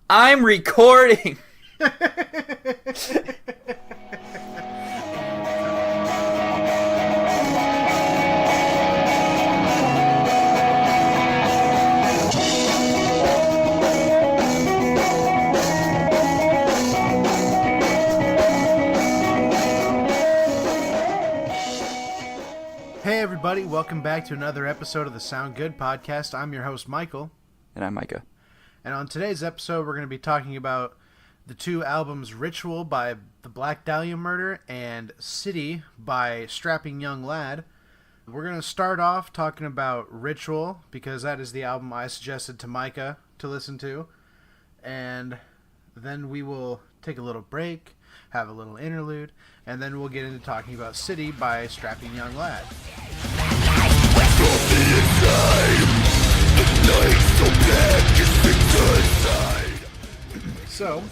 I'm recording! Hey everybody, welcome back to another episode of the Sound Good podcast. I'm your host Michael. And I'm Micah. And on today's episode we're going to be talking about the two albums Ritual by the Black Dahlia Murder and City by Strapping Young Lad. We're going to start off talking about Ritual because that is the album I suggested to Micah to listen to. And then we will take a little break, have a little interlude, and then we'll get into talking about City by Strapping Young Lad. So,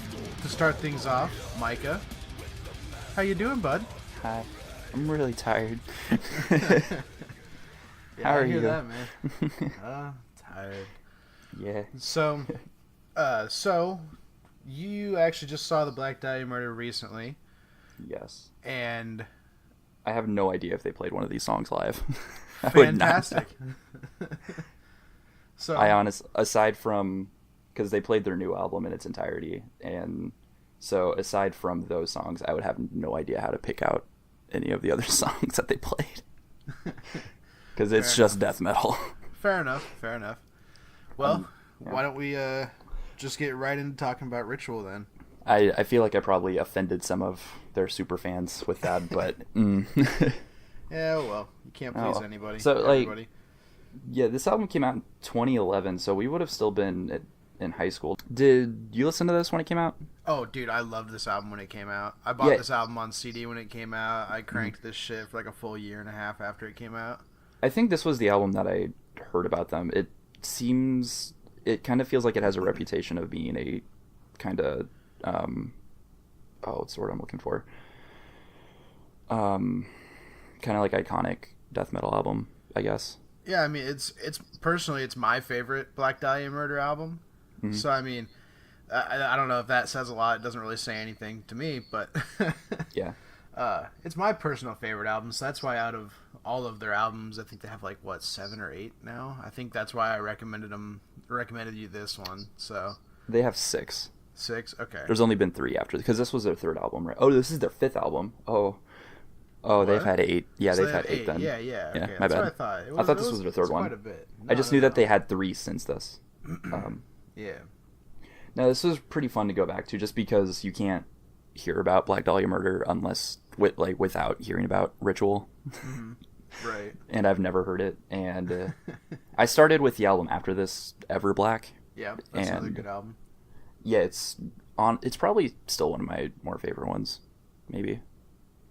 to start things off, Micah, how you doing, bud? Hi. I'm really tired. Yeah, How are I hear you? that, man. Tired. Yeah. So you actually just saw the Black Dahlia Murder recently, Yes. and I have no idea if they played one of these songs live. I would not fantastic. So aside from, because they played their new album in its entirety, and so aside from those songs, I would have no idea how to pick out any of the other songs that they played. Because it's Fair just death metal. fair enough. Well, yeah. why don't we just get right into talking about Ritual then? I feel like I probably offended some of their super fans with that, but Yeah, well, you can't please Oh. anybody. So, everybody. yeah, this album came out in 2011, so we would have still been in high school. Did you listen to this when it came out? Oh, dude, I loved this album when it came out. I bought Yeah. this album on CD when it came out. I cranked this shit for like a full year and a half after it came out. I think this was the album that I heard about them. It kind of feels like it has a reputation of being a kind of, what's the word I'm looking for? Kind of like iconic death metal album, I guess. Yeah, I mean, it's personally, it's my favorite Black Dahlia Murder album. Mhm. So, I mean, I don't know if that says a lot. It doesn't really say anything to me, but Yeah. it's my personal favorite album. So that's why out of all of their albums, I think they have like, 7 or 8 now? I think that's why I recommended you this one. So They have 6. 6? Okay. There's only been 3 after, because this was their 3rd album, right? Oh, this is their 5th album. Oh, they've had 8. Yeah, So they've had 8 then. Yeah, Yeah, okay. my That's bad. what I thought. I thought this was their 3rd one. Quite a bit. I just knew that they had 3 since this. Yeah. Now, this was pretty fun to go back to, just because you can't hear about Black Dahlia Murder unless without hearing about Ritual. Mm-hmm. Right. And I've never heard it. And I started with the album after this, Ever Black. Yeah, that's another And- good album. Yeah, it's probably still one of my more favorite ones, maybe,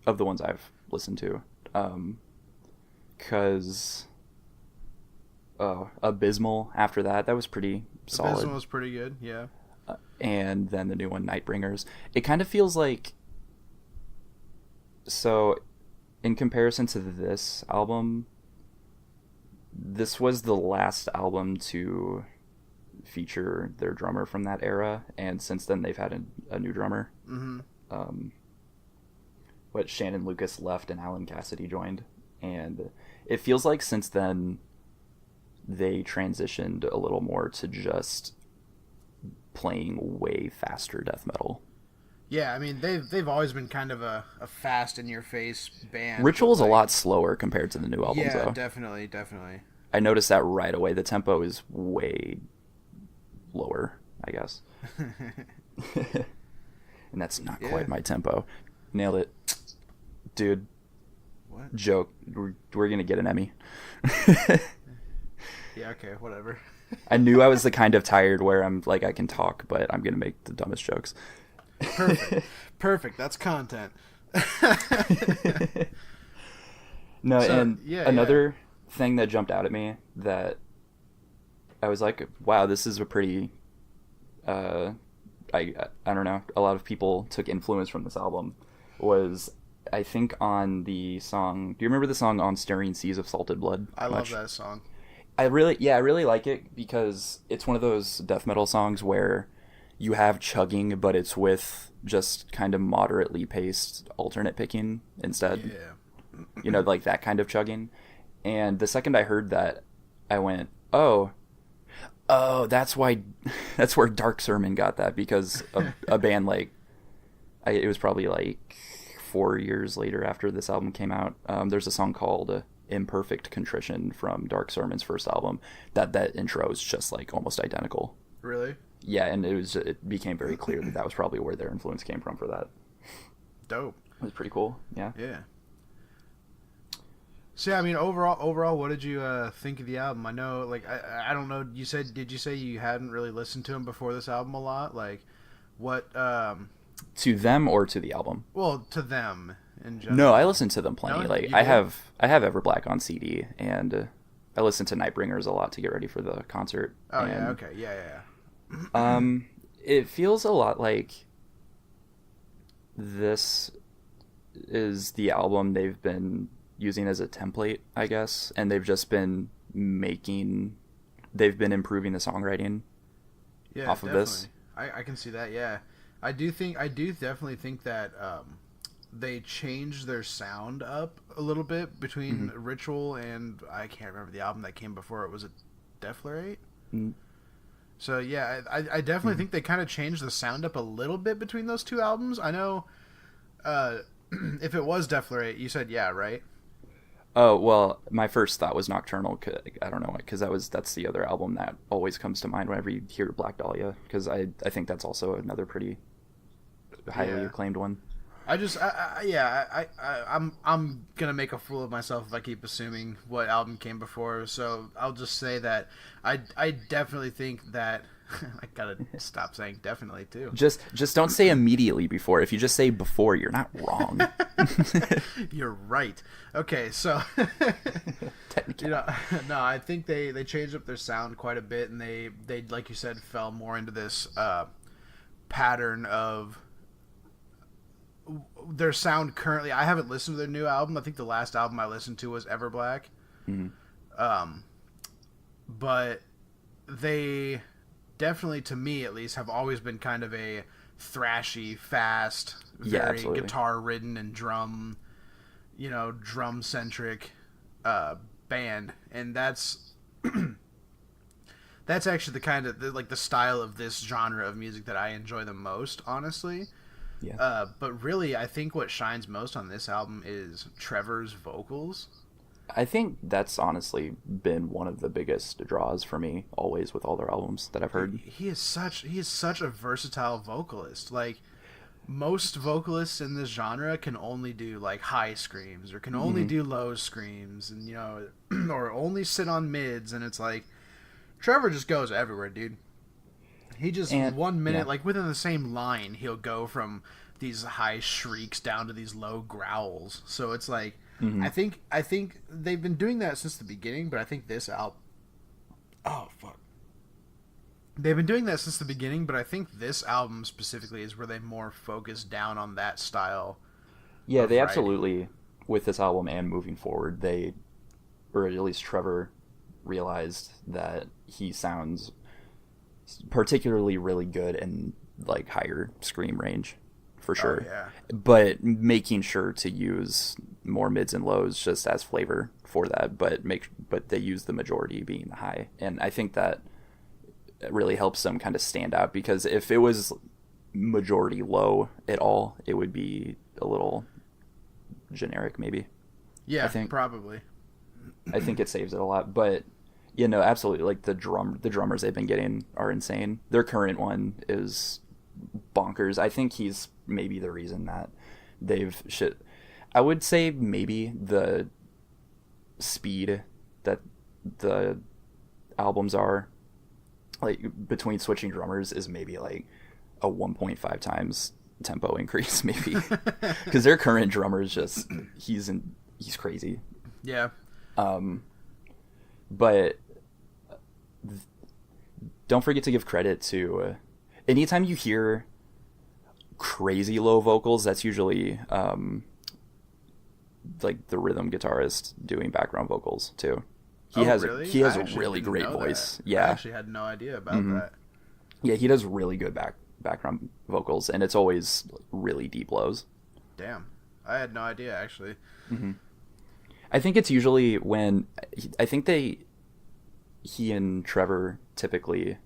of the ones I've listened to. Because Abysmal after that was pretty solid. Abysmal was pretty good, yeah. And then the new one, Nightbringers. It kind of feels like, so in comparison to this album, this was the last album to feature their drummer from that era, and since then they've had a new drummer. Mm-hmm. But Shannon Lucas left and Alan Cassidy joined, and it feels like since then they transitioned a little more to just playing way faster death metal. Yeah, I mean, they've always been kind of a fast in your face band. Ritual is but, a lot slower compared to the new albums, yeah, though. definitely. I noticed that right away. The tempo is way lower, I guess. And that's not Yeah. quite my tempo. Nailed it. Dude, What? joke. We're going to get an Emmy. Yeah, okay, whatever. I knew I was the kind of tired where I'm like, I can talk, but I'm going to make the dumbest jokes. Perfect. That's content. No, So, and yeah, another thing that jumped out at me that I was like, wow, this is a pretty, I don't know, a lot of people took influence from this album, was I think on the song, do you remember the song On Staring Seas of Salted Blood? I love that song. I really like it because it's one of those death metal songs where you have chugging, but it's with just kind of moderately paced alternate picking instead. Yeah. Like that kind of chugging. And the second I heard that, I went, oh, that's why, that's where Dark Sermon got that, because a band like, it was probably like 4 years later after this album came out. There's a song called Imperfect Contrition from Dark Sermon's first album that intro is just like almost identical. Really? Yeah, and it became very clear that was probably where their influence came from for that. Dope. It was pretty cool. Yeah. Yeah. So yeah, I mean, overall, what did you think of the album? I know, like, I don't know. Did you say you hadn't really listened to him before this album a lot? Like, what? To them or to the album? Well, to them in general. No, I listened to them plenty. No, like, I have Everblack on CD, and I listen to Nightbringers a lot to get ready for the concert. Oh and, yeah, okay, yeah. It feels a lot like this is the album they've been using as a template, I guess, and they've just been improving the songwriting off of definitely. this. I can see that. Yeah, I do definitely think that they changed their sound up a little bit between Ritual and I can't remember the album that came before it. Was it Deflorate? Mm. So yeah, I definitely think they kind of changed the sound up a little bit between those two albums. I know if it was Deflorate, you said yeah, right? Oh, well, my first thought was Nocturnal. I don't know, because that's the other album that always comes to mind whenever you hear Black Dahlia, because I think that's also another pretty highly acclaimed one. I'm gonna make a fool of myself if I keep assuming what album came before. So I'll just say that I definitely think that I gotta stop saying definitely too. Just don't say immediately before. If you just say before, you're not wrong. You're right. Okay, so technically, no, I think they changed up their sound quite a bit, and they like you said fell more into this pattern of their sound currently. I haven't listened to their new album. I think the last album I listened to was Everblack. Mm-hmm. But they definitely, to me at least, have always been kind of a thrashy, fast, very guitar-ridden and drum-centric band, and that's actually the kind of the style of this genre of music that I enjoy the most, honestly. Yeah. But really, I think what shines most on this album is Trevor's vocals. I think that's honestly been one of the biggest draws for me always with all their albums that I've heard. He is such a versatile vocalist. Like, most vocalists in this genre can only do like high screams or can only do low screams, and or only sit on mids, and it's like Trevor just goes everywhere, dude. He just 1 minute, like within the same line, he'll go from these high shrieks down to these low growls. So it's like, I think they've been doing that since the beginning, but I think this album, they've been doing that since the beginning, but I think this album specifically is where they more focus down on that style. Yeah, they absolutely, with this album and moving forward, or at least Trevor, realized that he sounds particularly really good in like higher scream range, for sure. Oh, yeah. But making sure to use more mids and lows just as flavor for that, but they use the majority being the high, and I think that really helps them kind of stand out, because if it was majority low at all, it would be a little generic, maybe. Yeah, I think probably. I think it saves it a lot, but absolutely, like the drummers they've been getting are insane. Their current one is bonkers. I think he's maybe the reason that I would say maybe the speed that the albums are, like, between switching drummers is maybe like a 1.5 times tempo increase, maybe, because their current drummer is just he's crazy. Yeah. But don't forget to give credit to anytime you hear crazy low vocals, that's usually like the rhythm guitarist doing background vocals too. He has a really great voice. That. Yeah, I actually had no idea about that. Yeah, he does really good background vocals, and it's always really deep lows. Damn, I had no idea actually. Mm-hmm. I think it's usually when he and Trevor typically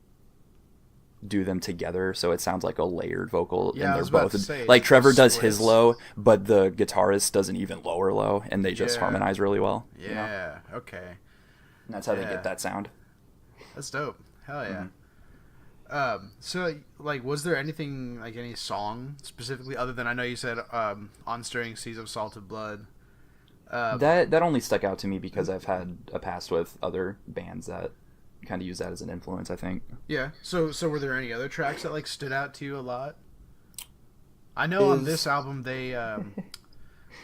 do them together, so it sounds like a layered vocal. Yeah, and they're both say, like Trevor does splits. his low, but the guitarist does an even lower low, and they just harmonize really well. Yeah, you know? Okay. And that's how they get that sound. That's dope. Hell yeah. Mm-hmm. So, like, was there anything, like, any song specifically, other than, I know you said On Stirring Seas of Salted Blood? That only stuck out to me because I've had a past with other bands that kind of use that as an influence, I think. Yeah. So were there any other tracks that, like, stood out to you a lot? I know on this album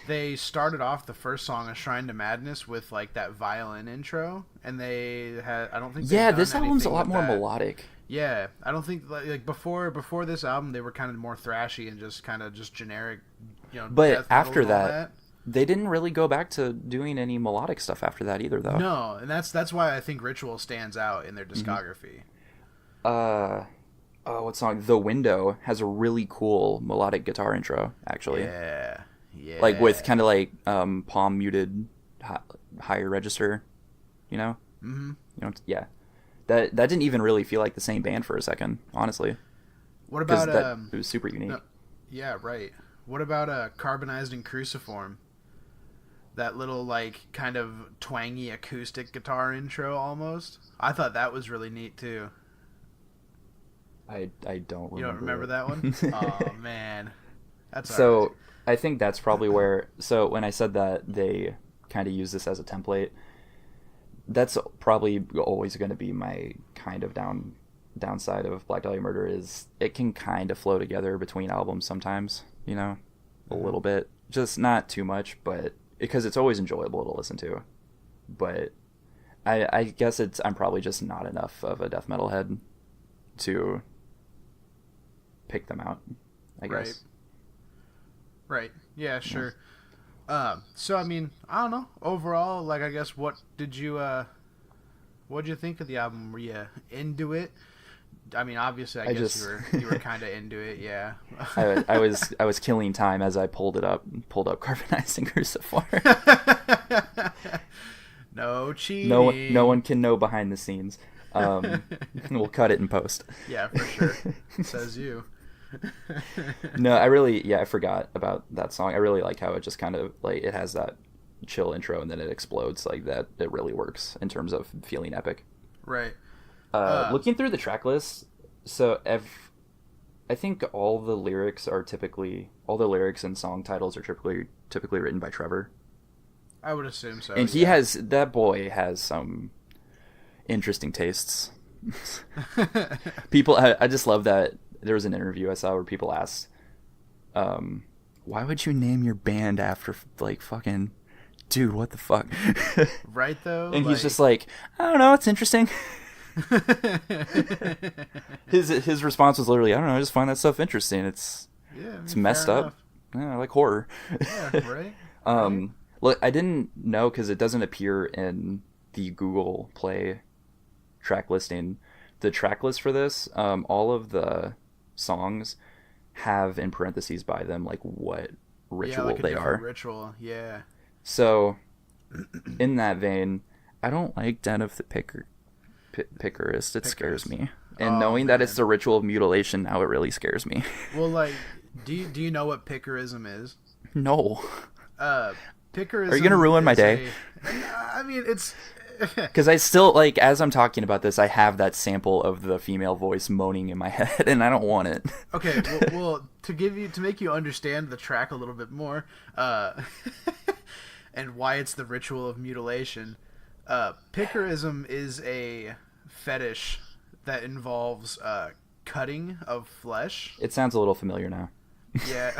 they started off the first song, A Shrine to Madness, with, like, that violin intro, and they had, I don't think this album's a lot more melodic. Yeah, I don't think, like before this album they were kind of more thrashy and just generic, you know. But after that, they didn't really go back to doing any melodic stuff after that either, though. No, and that's why I think Ritual stands out in their discography. What song? The Window has a really cool melodic guitar intro, actually. Yeah. Like with kind of like palm muted higher register, you know? Mm-hmm. You know, yeah. That didn't even really feel like the same band for a second, honestly. What about it was super unique. No, yeah, right. What about Carbonized and Cruciform? That little, like, kind of twangy acoustic guitar intro almost. I thought that was really neat too. I don't remember. You don't remember that one? Oh man. That's so right. I think that's probably where. So when I said that they kind of use this as a template, that's probably always going to be my kind of downside of Black Dahlia Murder is it can kind of flow together between albums sometimes, you know, a little bit, just not too much, but because it's always enjoyable to listen to. But I guess I'm probably just not enough of a death metal head to pick them out, I guess. Right. Yeah, sure. Yeah. So I mean, I don't know. Overall, like, I guess, what'd you think of the album? Were you into it? I mean, obviously, I guess you were kind of into it, yeah. I was killing time as I pulled up Carbonized and Cruciform. No cheating. No one can know behind the scenes. We'll cut it in post. Yeah, for sure. Says you. No, I forgot about that song. I really like how it just kind of like it has that chill intro and then it explodes like that. It really works in terms of feeling epic. Right. Looking through the track list, so I think all the lyrics and song titles are typically written by Trevor. I would assume so. And that boy has some interesting tastes. People, I just love that there was an interview I saw where people asked, why would you name your band after, like, fucking, dude, what the fuck? Right, though? And he's just like, I don't know, it's interesting. His response was literally, I don't know, I just find that stuff interesting. It's messed up. Yeah, I like horror. Yeah, right? Look, I didn't know because it doesn't appear in the Google Play track listing. The track list for this, all of the songs have in parentheses by them like what ritual like they are. Ritual, yeah. So, in that vein, I don't like Den of the Pickerist. It scares me, and knowing that it's the ritual of mutilation now, it really scares me. Well, like, do you know what Pickerism is? No. Pickerism. Are you gonna ruin my day? I mean, it's because I still like as I'm talking about this, I have that sample of the female voice moaning in my head, and I don't want it. Okay, well, to make you understand the track a little bit more, and why it's the ritual of mutilation, Pickerism is a fetish that involves cutting of flesh. It sounds a little familiar now. Yeah.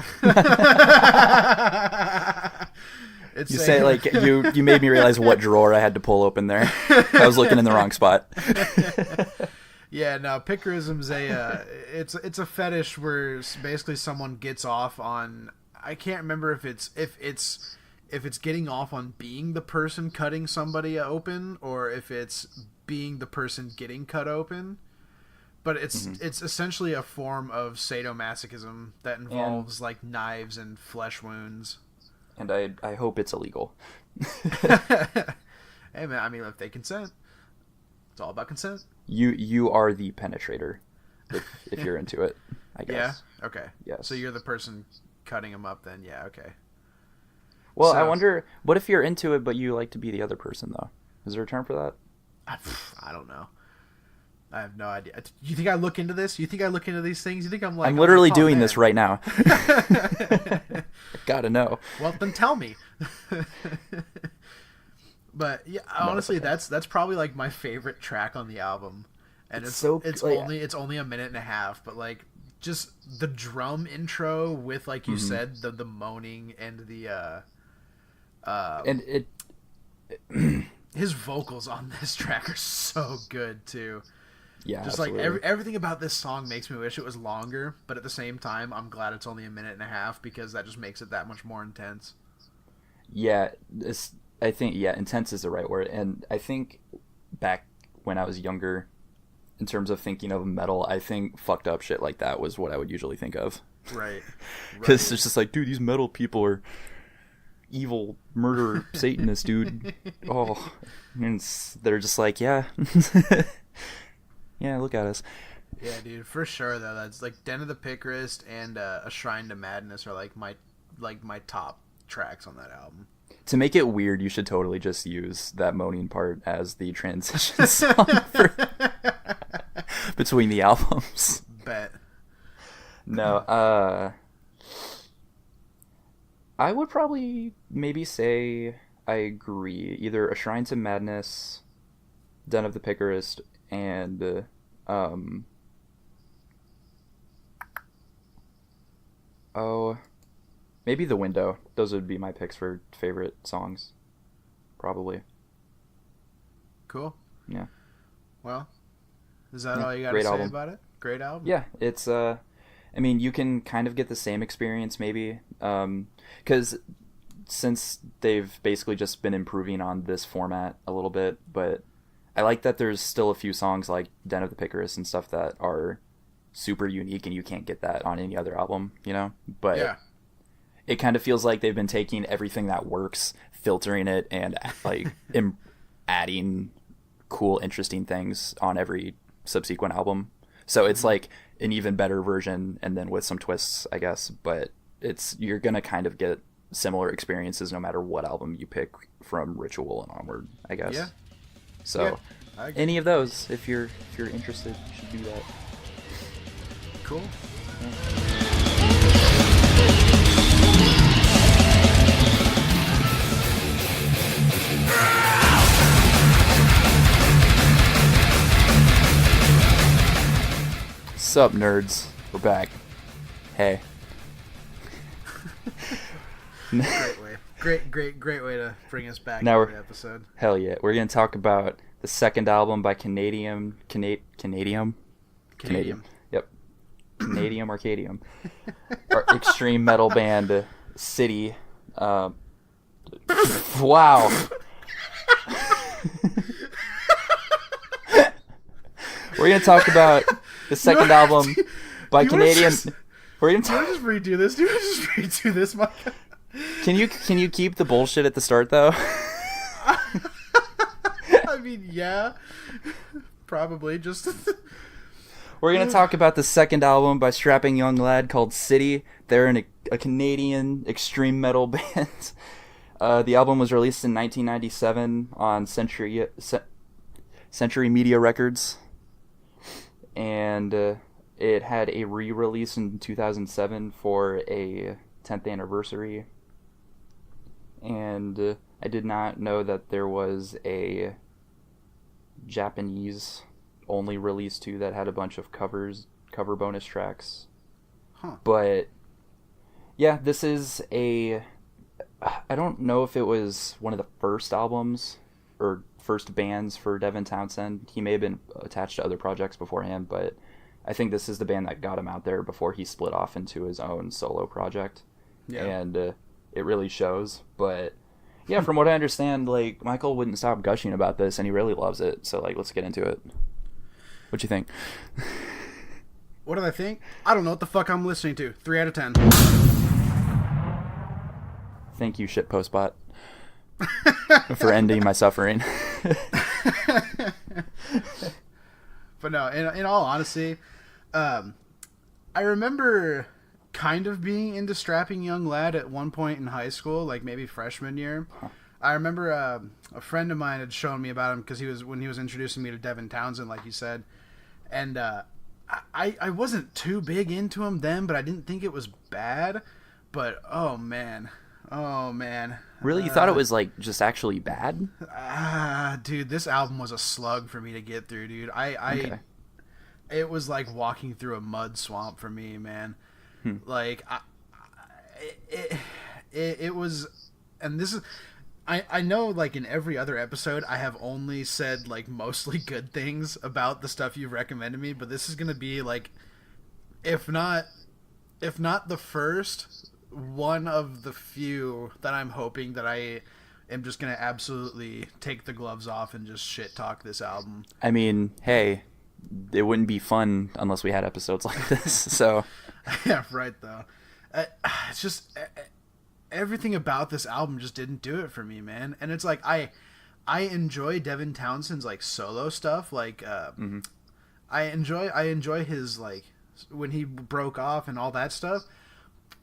You say like you made me realize what drawer I had to pull open there. I was looking in the wrong spot. Yeah, no, Pickerism's it's a fetish where basically someone gets off on, I can't remember if it's getting off on being the person cutting somebody open or if it's being the person getting cut open. but it's essentially a form of sadomasochism that involves like knives and flesh wounds. And I hope it's illegal. Hey man, I mean, if they consent, it's all about consent. You are the penetrator, if you're into it, I guess. Yeah. Okay. Yes. So you're the person cutting them up, then. Yeah. Okay. Well, I wonder, what if you're into it, but you like to be the other person, though? Is there a term for that? I don't know. I have no idea. You think I look into this? You think I look into these things? You think I'm like... I'm literally doing this right now. Gotta know. Well, then tell me. But yeah, honestly, that's probably like my favorite track on the album, and it's only a minute and a half, but like just the drum intro with, like you said, the moaning and the and it his vocals on this track are so good too. Yeah, just absolutely. like everything about this song makes me wish it was longer, but at the same time, I'm glad it's only a minute and a half because that just makes it that much more intense. Yeah, I think intense is the right word, and I think back when I was younger, in terms of thinking of metal, I think fucked up shit like that was what I would usually think of. Right. Because it's just like, dude, these metal people are evil murder Satanists, dude. Oh, and they're just like, yeah. Yeah, look at us. Yeah, dude, for sure though. That's like Den of the Picarist and A Shrine to Madness are like my top tracks on that album. To make it weird, you should totally just use that moaning part as the transition song between the albums. Bet. No, I would probably maybe say I agree. Either A Shrine to Madness, Den of the Picarist, and maybe The Window. Those would be my picks for favorite songs, probably. Cool. Yeah. Well, is that all you got to say about it? Great album. Yeah, it's I mean, you can kind of get the same experience maybe, because since they've basically just been improving on this format a little bit, but I like that there's still a few songs like Den of the Picarist and stuff that are super unique and you can't get that on any other album, you know? But yeah. It kind of feels like they've been taking everything that works, filtering it, and like adding cool, interesting things on every subsequent album. So it's like an even better version, and then with some twists, I guess. But you're gonna kind of get similar experiences no matter what album you pick from Ritual and onward, I guess. Yeah. So any of those, if you're interested, you should do that. Cool. Yeah. Sup, nerds? We're back. Hey. Great way. Great way to bring us back now to the episode. Hell yeah. We're going to talk about the second album by Canadium. Yep. Canadium Arcadium. Our extreme metal band, City. Wow. We're going to talk about the second album by Canadian. We're going to just redo this. Do you just redo this, Micah? Can you keep the bullshit at the start though? I mean, yeah. Probably just We're going to talk about the second album by strapping young lad called City. They're a Canadian extreme metal band. The album was released in 1997 on Century Media Records. And it had a re-release in 2007 for a 10th anniversary. And I did not know that there was a Japanese only release too that had a bunch of cover bonus tracks. Huh. But yeah, this is I don't know if it was one of the first albums or first bands for Devin Townsend. He may have been attached to other projects beforehand, but I think this is the band that got him out there before he split off into his own solo project. Yeah. And it really shows. But yeah, from what I understand, like, Michael wouldn't stop gushing about this, and he really loves it. So like, let's get into it. What you think? What did I think? I don't know what the fuck I'm listening to. 3 out of 10. Thank you, shitpostbot, for ending my suffering. But no, in all honesty, I remember kind of being into Strapping Young Lad at one point in high school, like maybe freshman year. Huh. I remember a friend of mine had shown me about him because when he was introducing me to Devin Townsend, like you said, and I wasn't too big into him then, but I didn't think it was bad. But oh man. Really, you thought it was like just actually bad? Dude, this album was a slug for me to get through, dude. Okay. It was like walking through a mud swamp for me, man. Like it was, and this is. I know, like, in every other episode, I have only said, like, mostly good things about the stuff you've recommended me, but this is going to be, like, if not the first, one of the few that I'm hoping that I am just going to absolutely take the gloves off and just shit-talk this album. I mean, hey, it wouldn't be fun unless we had episodes like this, so... Yeah, right, though. It's just... everything about this album just didn't do it for me, man. And it's like I enjoy Devin Townsend's like solo stuff, like I enjoy his like when he broke off and all that stuff.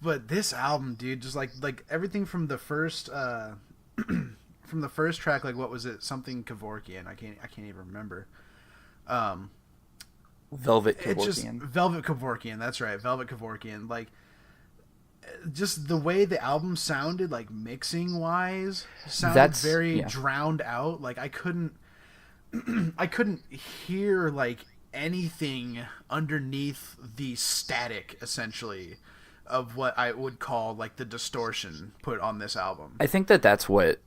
But this album, dude, just like everything from the first track, like what was it? Something Kevorkian. I can't even remember. Velvet Kevorkian. Velvet Kevorkian. That's right, Velvet Kevorkian. Like. Just the way the album sounded, like mixing wise, sounded very drowned out. Like I couldn't hear like anything underneath the static, essentially, of what I would call like the distortion put on this album. I think that's what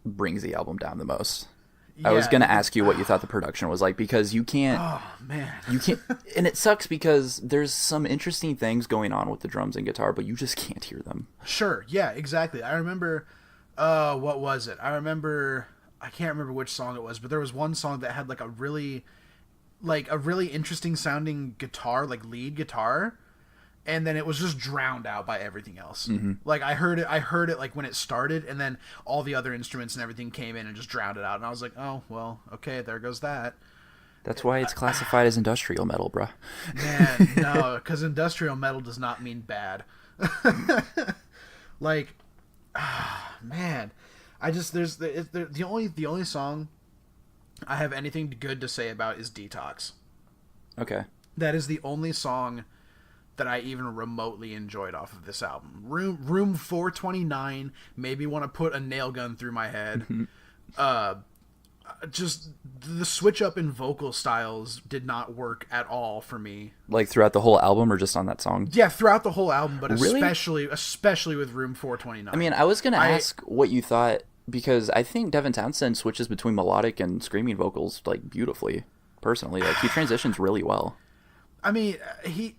brings the album down the most. Yeah, I was going to ask you what you thought the production was like, because you can't... Oh, man. You can't... And it sucks because there's some interesting things going on with the drums and guitar, but you just can't hear them. Sure, yeah, exactly. I remember... what was it? I can't remember which song it was, but there was one song that had like a really interesting sounding guitar, like lead guitar, and then it was just drowned out by everything else. Mm-hmm. Like I heard it like when it started, and then all the other instruments and everything came in and just drowned it out. And I was like, oh well, okay, there goes that. That's why it's classified as industrial metal, bruh. Man, no, because industrial metal does not mean bad. Like, man, I just the only song I have anything good to say about is Detox. Okay, that is the only song that I even remotely enjoyed off of this album. Room 429 made me want to put a nail gun through my head. Just the switch up in vocal styles did not work at all for me. Like throughout the whole album or just on that song? Yeah, throughout the whole album, but really? especially with Room 429. I mean, I was going to ask what you thought, because I think Devin Townsend switches between melodic and screaming vocals like beautifully, personally. Like he transitions really well. I mean, he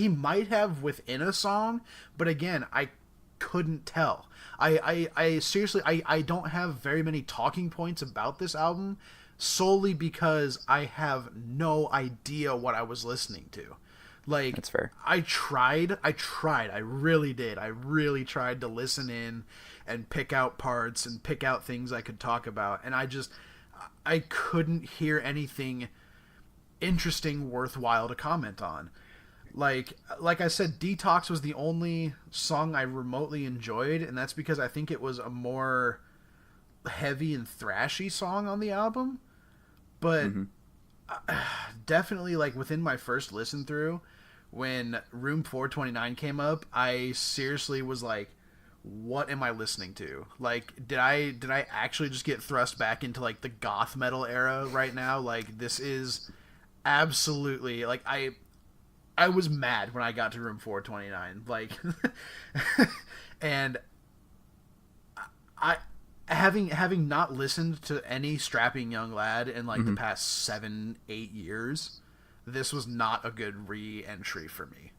might have within a song, but again, I couldn't tell. I seriously, I don't have very many talking points about this album, solely because I have no idea what I was listening to. Like, that's fair. I really did. I really tried to listen in and pick out parts and pick out things I could talk about, and I couldn't hear anything interesting, worthwhile to comment on. Like I said, Detox was the only song I remotely enjoyed, and that's because I think it was a more heavy and thrashy song on the album. But definitely, like, within my first listen through, when Room 429 came up, I seriously was like, what am I listening to? Like, did I actually just get thrust back into, like, the goth metal era right now? Like, this is absolutely, like, I was mad when I got to Room 429, like, and I having not listened to any Strapping Young Lad in like the past 7-8 years, this was not a good re-entry for me,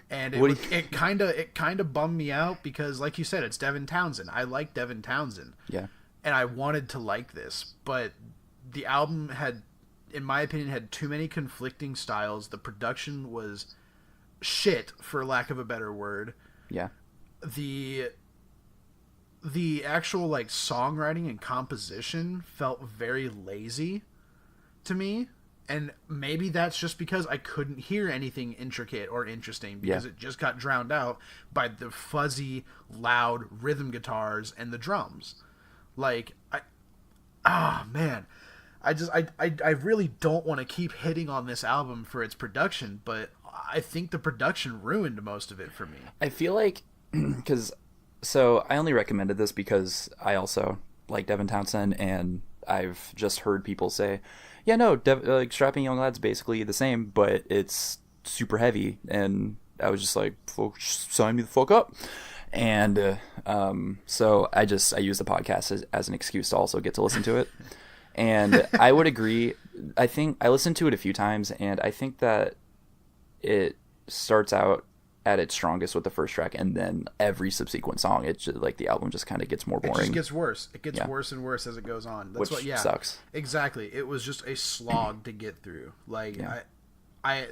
and it kind of bummed me out because, like you said, it's Devin Townsend. I like Devin Townsend, yeah, and I wanted to like this, but the album had in my opinion, had too many conflicting styles. The production was shit, for lack of a better word. Yeah. The actual like songwriting and composition felt very lazy to me, and maybe that's just because I couldn't hear anything intricate or interesting because it just got drowned out by the fuzzy, loud rhythm guitars and the drums. Like, man, I really don't want to keep hitting on this album for its production, but I think the production ruined most of it for me. I feel like, so I only recommended this because I also like Devin Townsend, and I've just heard people say, yeah, no, like Strapping Young Lad's basically the same, but it's super heavy, and I was just like, folks, sign me the fuck up. And so I use the podcast as an excuse to also get to listen to it. And I would agree. I think I listened to it a few times, and I think that it starts out at its strongest with the first track, and then every subsequent song, it's just, like, the album just kind of gets more boring. It just gets worse. It gets worse and worse as it goes on. That's Which sucks. Exactly. It was just a slog to get through. Like,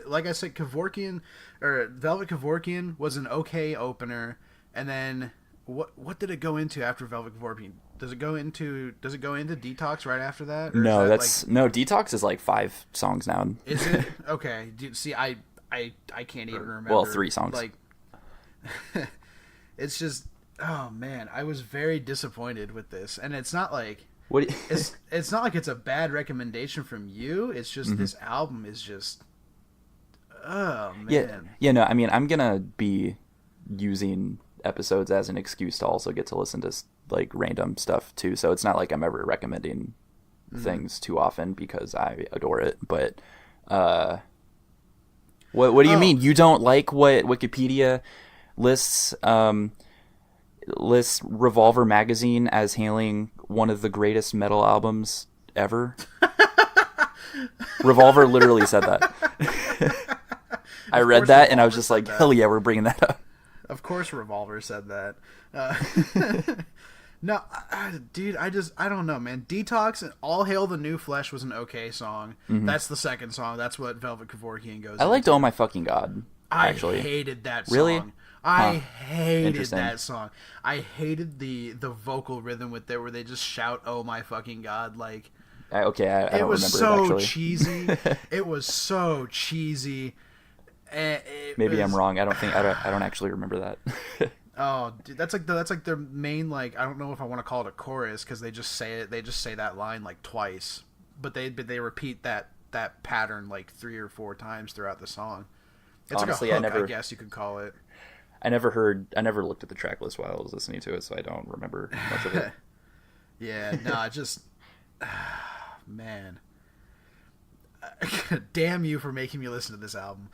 like I said, Velvet Kevorkian was an okay opener, and then what did it go into after Velvet Kevorkian? Does it go into Detox right after that? Or no, Detox is like 5 songs now. Is it? Okay. See, I can't even remember. Well, 3 songs. Like, it's just, oh man, I was very disappointed with this, and it's not like it's not like it's a bad recommendation from you. It's just this album is just, oh man. Yeah. No, I mean, I'm gonna be using episodes as an excuse to also get to listen to like random stuff too. So it's not like I'm ever recommending things too often because I adore it, but. What do you mean? You don't like what Wikipedia lists Revolver magazine as hailing one of the greatest metal albums ever? Revolver literally said that. I read that and I was just like, hell yeah, we're bringing that up. Of course Revolver said that. No, dude, I don't know, man. Detox and All Hail the New Flesh was an okay song. That's the second song. That's what Velvet Kevorkian goes I liked Oh My Fucking God, actually. I hated that song. Really? I hated that song. I hated the vocal rhythm with it where they just shout "Oh my fucking God!" Like, I don't remember it, actually. It was so cheesy. It was so cheesy. Maybe I'm wrong. I don't actually remember that. Oh, dude, that's like their main, like, I don't know if I want to call it a chorus because they just say it. They just say that line like twice, but they repeat that pattern like 3 or 4 times throughout the song. It's honestly, like a hook, I guess you could call it. I never looked at the track list while I was listening to it, so I don't remember much of it. Yeah, no, just man. Damn you for making me listen to this album.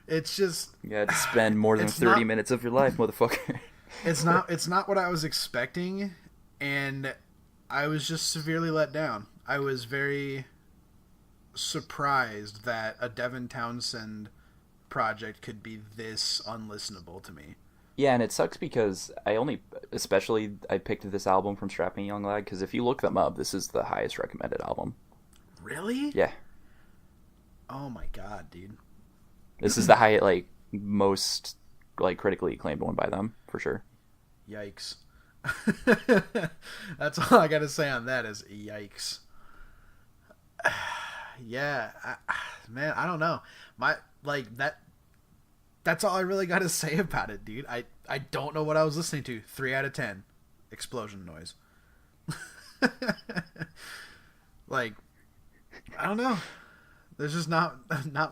It's just, you had to spend more than 30 minutes of your life, motherfucker. It's not what I was expecting, and I was just severely let down. I was very surprised that a Devin Townsend project could be this unlistenable to me. Yeah, and it sucks because I picked this album from Strapping Young Lad because if you look them up, this is the highest recommended album. Really? Yeah. Oh my god, dude. This is the highest, like, most, like, critically acclaimed one by them, for sure. Yikes. That's all I gotta say on that is yikes. Yeah, man, I don't know. That's all I really gotta say about it, dude. I don't know what I was listening to. 3 out of 10. Explosion noise. Like, I don't know. There's just not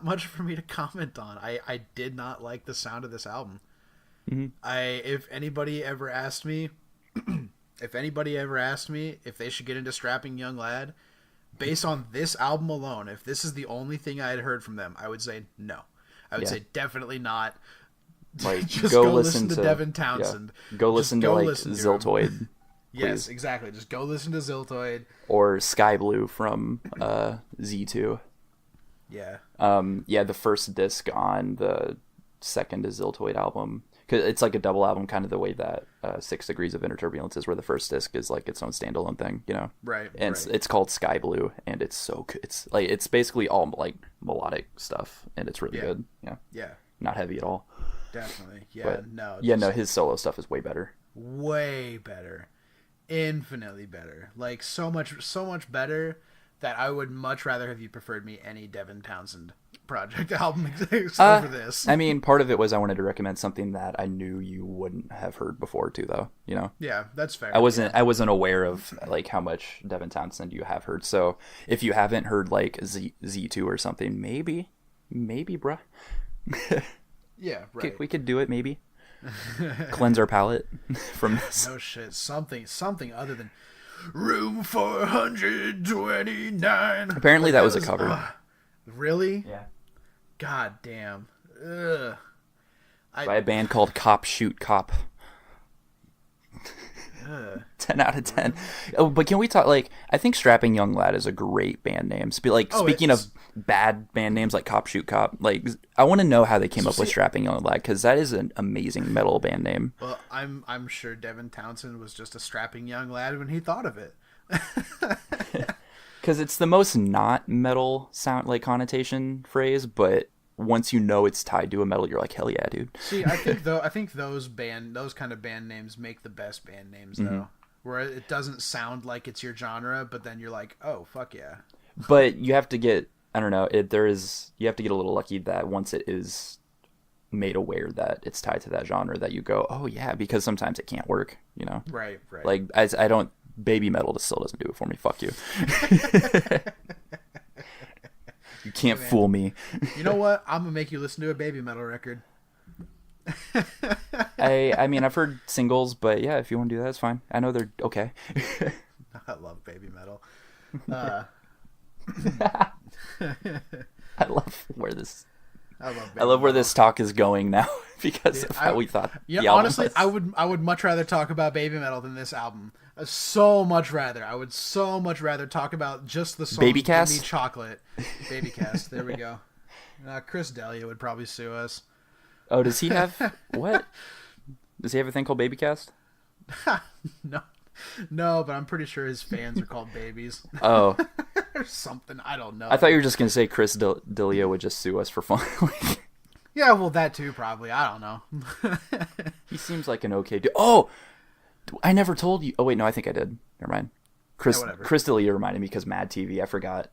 much for me to comment on. I did not like the sound of this album. If anybody ever asked me if they should get into Strapping Young Lad, based on this album alone, if this is the only thing I had heard from them, I would say no. I would say definitely not. Like, just go listen to Devin Townsend. Yeah. Go listen to Ziltoid. Yes, exactly. Just go listen to Ziltoid. Or Sky Blue from Z2. Yeah. The first disc on the second Ziltoid album Cause it's like a double album, kind of the way that 6 Degrees of Inner Turbulence is, where the first disc is like its own standalone thing, you know? Right. And it's called Sky Blue, and it's so good. It's like, it's basically all like melodic stuff, and it's really good. Yeah. Yeah. Not heavy at all. Definitely. Yeah. But, no. no, his solo stuff is way better. Way better. Infinitely better. Like so much better that I would much rather have you preferred me any Devin Townsend project album over this. I mean, part of it was I wanted to recommend something that I knew you wouldn't have heard before too, though. You know. Yeah, that's fair. I wasn't aware of like how much Devin Townsend you have heard. So if you haven't heard like Z2 or something, maybe, bruh. Yeah, right. We could do it, maybe. Cleanse our palate from this. No shit. Something other than Room 429. Apparently that was a cover. Really? Yeah. God damn. Ugh. By a band called Cop Shoot Cop. 10 out of 10. Oh, but can we talk, like, I think Strapping Young Lad is a great band name. Speaking of bad band names like Cop Shoot Cop, like, I want to know how they came up with Strapping Young Lad, because that is an amazing metal band name. Well, I'm sure Devin Townsend was just a strapping young lad when he thought of it. Because it's the most not metal sound, like, connotation phrase, but once you know it's tied to a metal, you're like, hell yeah, dude. See, I think those kind of band names make the best band names, though. Where it doesn't sound like it's your genre, but then you're like, oh, fuck yeah. But you have to get, I don't know, you have to get a little lucky that once it is made aware that it's tied to that genre, that you go, oh yeah, because sometimes it can't work, you know? Right. Like, baby metal still doesn't do it for me, fuck you. You can't fool me. You know what? I'm gonna make you listen to a baby metal record. I mean, I've heard singles, but yeah, if you want to do that, it's fine. I know they're okay. I love baby metal. I love where this talk is going now because of how we thought. Yeah, honestly, I would much rather talk about baby metal than this album. So much rather. I would so much rather talk about just the song Baby Cast? Give Me Chocolate. Baby Cast. There we go. Chris D'Elia would probably sue us. Oh, does he have what? Does he have a thing called Baby Cast? No, but I'm pretty sure his fans are called babies. Oh. Or something. I don't know. I thought you were just going to say Chris D'Elia would just sue us for fun. Yeah, well, that too, probably. I don't know. He seems like an okay dude. Oh! I never told you. Oh, wait, no, I think I did. Never mind. Chris D'Elia reminded me because Mad TV, I forgot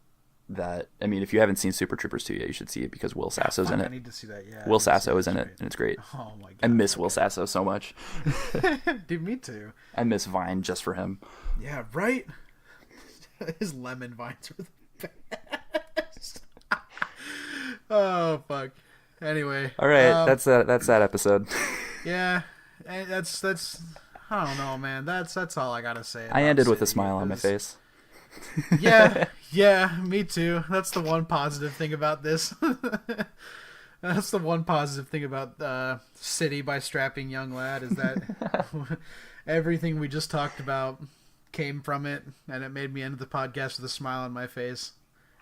that. I mean, if you haven't seen Super Troopers 2 yet, you should see it because Will Sasso's in it. I need to see that, yeah. Will Sasso is in it, and it's great. Oh, my God. I miss Will Sasso so much. Dude, me too. I miss Vine just for him. Yeah, right? His lemon vines were the best. Oh, fuck. Anyway. All right, that's that episode. Yeah, that's I don't know, man. That's all I gotta say. I ended with a smile on my face. Yeah, me too. That's the one positive thing about this. That's the one positive thing about City by Strapping Young Lad is that everything we just talked about came from it, and it made me end the podcast with a smile on my face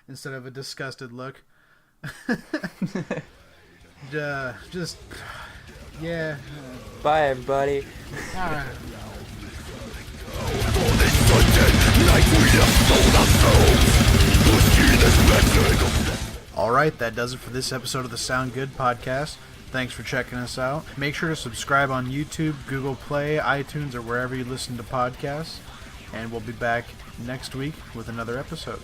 instead of a disgusted look. Just yeah. Bye, everybody. All right. Alright, that does it for this episode of the Sound Good podcast. Thanks for checking us out. Make sure to subscribe on YouTube, Google Play, iTunes, or wherever you listen to podcasts. And we'll be back next week with another episode.